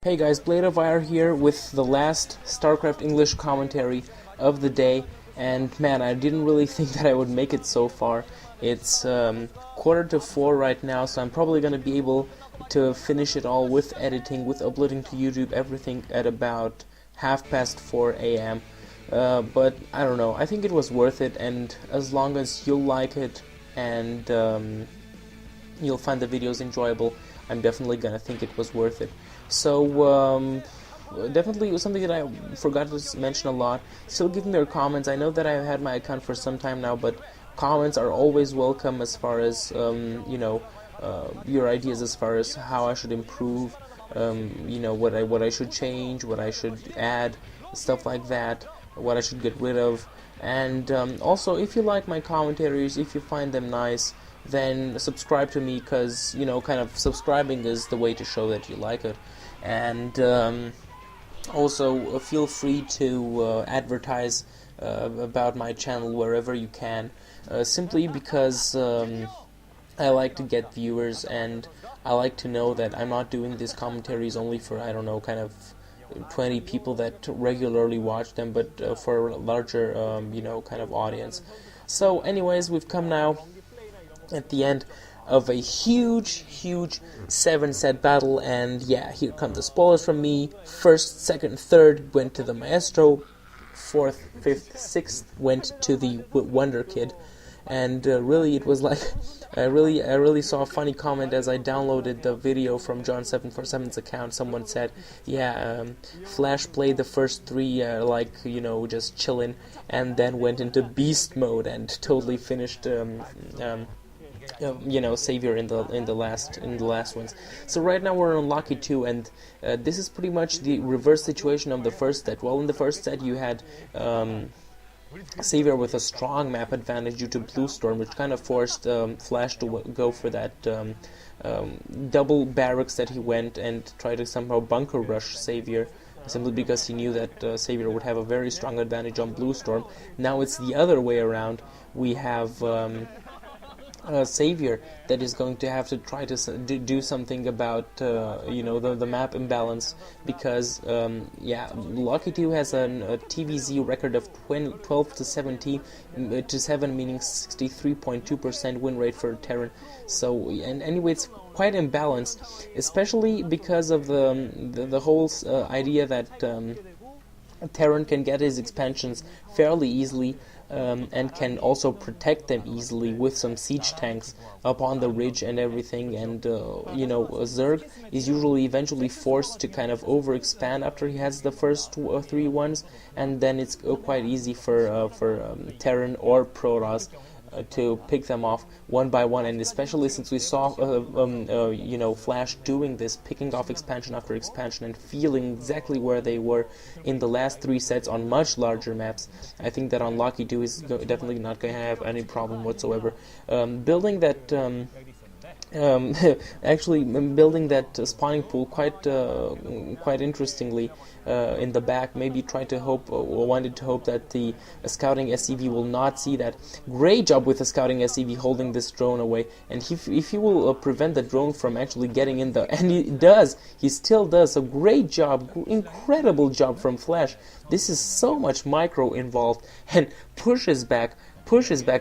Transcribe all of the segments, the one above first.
Hey guys, Blade of Fire here with the last StarCraft English commentary of the day, and man, I didn't really think that I would make it so far. It's 3:45 right now, so I'm probably going to be able to finish it all with editing, with uploading to YouTube, everything at about 4:30 a.m. But I don't know, I think it was worth it, and as long as you'll like it and you'll find the videos enjoyable, I'm definitely gonna think it was worth it. So definitely it was something that I forgot to mention a lot. Still give me your comments. I know that I've had my account for some time now, but comments are always welcome as far as your ideas as far as how I should improve, what I should change, what I should add, stuff like that, what I should get rid of. And also, if you like my commentaries, if you find them nice, then subscribe to me, because kind of subscribing is the way to show that you like it. And also feel free to advertise about my channel wherever you can, simply because I like to get viewers, and I like to know that I'm not doing these commentaries only for, I don't know, kind of 20 people that regularly watch them, but for a larger kind of audience. So anyways, we've come now at the end of a huge 7-set battle, and yeah, here come the spoilers from me. First, second, third went to the Maestro, fourth, fifth, sixth went to the Wonder Kid. And really, it was like I really saw a funny comment as I downloaded the video from John747's account. Someone said, yeah, Flash played the first three just chilling, and then went into beast mode and totally finished Savior in the last ones. So right now we're on Loki II, and this is pretty much the reverse situation of the first set. Well, in the first set you had Savior with a strong map advantage due to Blue Storm, which kind of forced Flash to go for that double barracks that he went and try to somehow bunker rush Savior, simply because he knew that Savior would have a very strong advantage on Blue Storm. Now it's the other way around. We have Savior that is going to have to try to do something about the map imbalance, because Loki II has a TVZ record of 12 to 17 to 7, meaning 63.2% win rate for Terran. So and anyway, it's quite imbalanced, especially because of the whole idea that Terran can get his expansions fairly easily, and can also protect them easily with some siege tanks up on the ridge and everything. And Zerg is usually eventually forced to kind of overexpand after he has the first 2 or 3 ones, and then it's quite easy for Terran or Protoss to pick them off one by one. And especially since we saw Flash doing this, picking off expansion after expansion and feeling exactly where they were in the last 3 sets on much larger maps, I think that on Loki II is definitely not going to have any problem whatsoever. Building that actually building that spawning pool quite interestingly in the back. Maybe tried to hope, or wanted to hope, that the scouting SCV will not see that. Great job with the scouting SCV holding this drone away, and if he will prevent the drone from actually getting in the, and he still does. So great job, incredible job from Flash. This is so much micro involved, and pushes back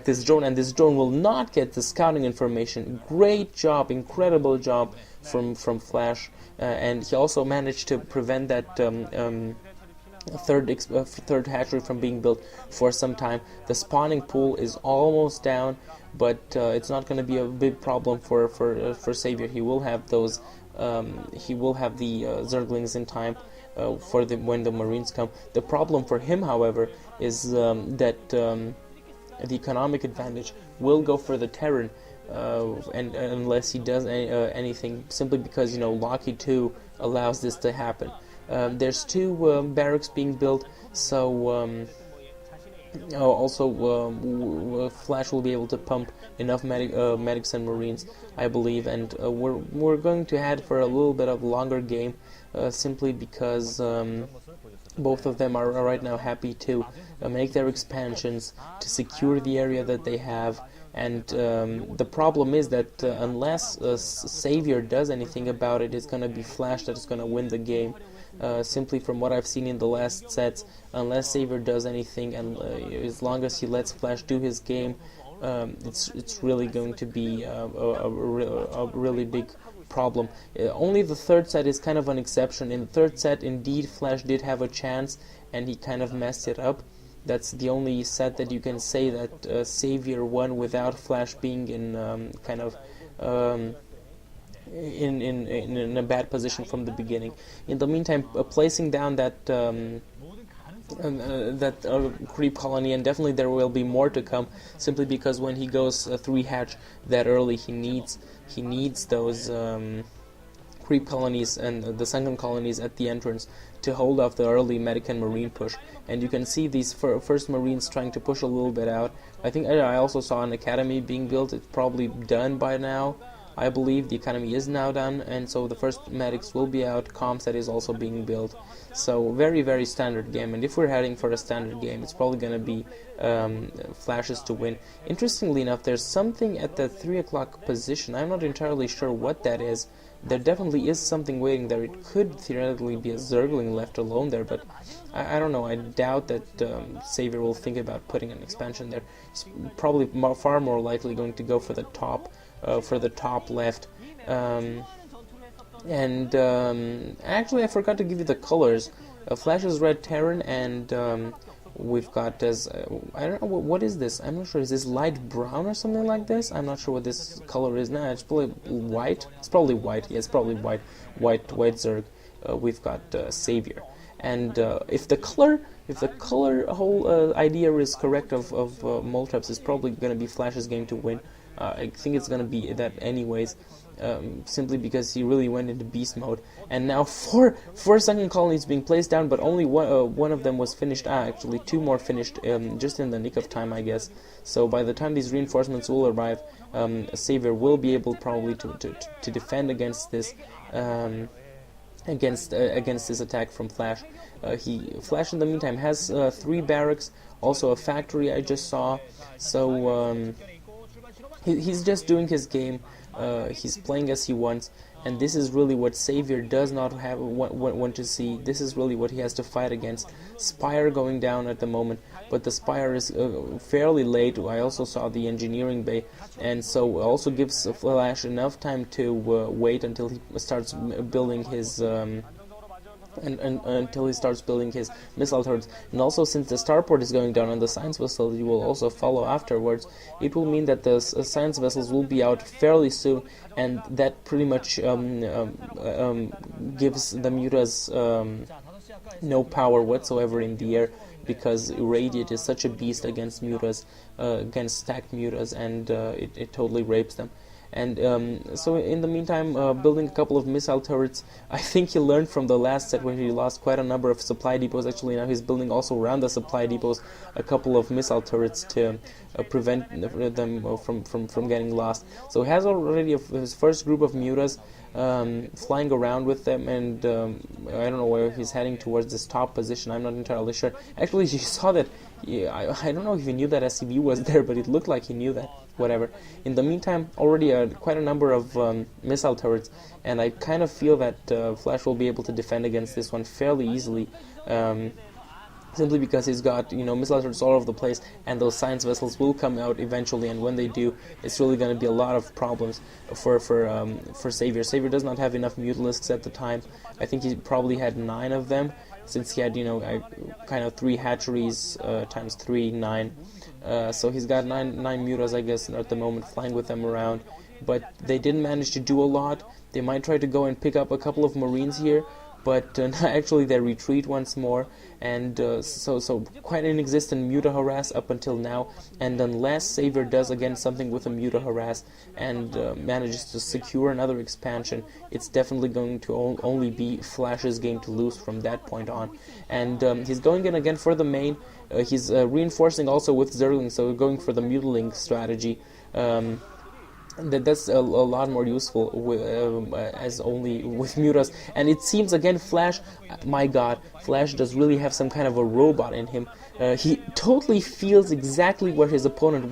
this drone, and this drone will not get the scouting information. Great job, incredible job from Flash, and he also managed to prevent that third hatchery from being built for some time. The spawning pool is almost down, but it's not going to be a big problem for Savior. He will have those. He will have the Zerglings in time for when the Marines come. The problem for him, however, is that the economic advantage will go for the Terran, and unless he does anything, simply because Loki II allows this to happen. There's 2 barracks being built, so also Flash will be able to pump enough medics and Marines, I believe, and we're going to head for a little bit of a longer game, simply because both of them are right now happy to make their expansions, to secure the area that they have, and the problem is that unless Savior does anything about it, it's going to be Flash that is going to win the game. Simply from what I've seen in the last sets, unless Savior does anything, and as long as he lets Flash do his game, it's really going to be a really big problem. Only the third set is kind of an exception. In the third set, indeed, Flash did have a chance, and he kind of messed it up. That's the only set that you can say that Savior won without Flash being in kind of in a bad position from the beginning. In the meantime, placing down that creep colony, and definitely there will be more to come, simply because when he goes 3-hatch that early, he needs those creep colonies and the sunken colonies at the entrance to hold off the early medic and marine push. And you can see these first marines trying to push a little bit out. I think I also saw an academy being built. It's probably done by now. I believe the academy is now done, and so the first medics will be out. Comset is also being built. So very, very standard game, and if we're heading for a standard game, it's probably going to be Flashes to win. Interestingly enough, there's something at the 3 o'clock position. I'm not entirely sure what that is. There definitely is something waiting there. It could theoretically be a Zergling left alone there, but I don't know. I doubt that Savior will think about putting an expansion there. He's probably far more likely going to go for the top left. Actually, I forgot to give you the colors. Flash is red Terran, and we've got as I don't know what is this. I'm not sure. Is this light brown or something like this? I'm not sure what this color is now. It's probably white. It's probably white. Yeah, it's probably white. White Zerg. We've got Savior, and if the color whole idea is correct of Moltraps, is probably going to be Flash's game to win. I think it's going to be that anyways, simply because he really went into beast mode. And now four sunken colonies being placed down, but only one of them was finished. Actually, 2 more finished just in the nick of time, I guess. So by the time these reinforcements will arrive, Savior will be able probably to defend against this against this attack from Flash. Flash in the meantime has 3 barracks, also a factory I just saw. So he's just doing his game. He's playing as he wants, and this is really what Savior does not want to see. This is really what he has to fight against. Spire going down at the moment, but the Spire is fairly late. I also saw the engineering bay, and so also gives Flash enough time to wait until he starts building his until he starts building his missile turrets. And also, since the starport is going down and the science vessel will also follow afterwards, it will mean that the science vessels will be out fairly soon, and that pretty much gives the mutas no power whatsoever in the air, because Irradiate is such a beast against mutas, against stacked mutas, and it totally rapes them. And so in the meantime, building a couple of missile turrets. I think he learned from the last set where he lost quite a number of supply depots. Actually, now he's building also around the supply depots a couple of missile turrets to prevent them from getting lost. So he has already his first group of mutas flying around with them, and I don't know where he's heading towards this top position. I'm not entirely sure. Actually, you saw that. Yeah, I don't know if he knew that SCV was there, but it looked like he knew that. Whatever. In the meantime, already quite a number of missile turrets, and I kind of feel that Flash will be able to defend against this one fairly easily, simply because he's got missile turrets all over the place, and those science vessels will come out eventually. And when they do, it's really going to be a lot of problems for Savior. Savior does not have enough Mutalisks at the time. I think he probably had 9 of them, since he had kind of 3 hatcheries times 3, 9. So he's got 9 mutas, I guess, at the moment, flying with them around. But they didn't manage to do a lot. They might try to go and pick up a couple of marines here, but actually they retreat once more. And so quite inexistent muta harass up until now. And unless Savior does again something with a muta harass and manages to secure another expansion, it's definitely going to only be Flash's game to lose from that point on. And he's going in again for the main. He's reinforcing also with Zergling, so going for the mutiling strategy. That's a lot more useful as only with mutas. And it seems again Flash, my god, Flash does really have some kind of a robot in him. He totally feels exactly where his opponent will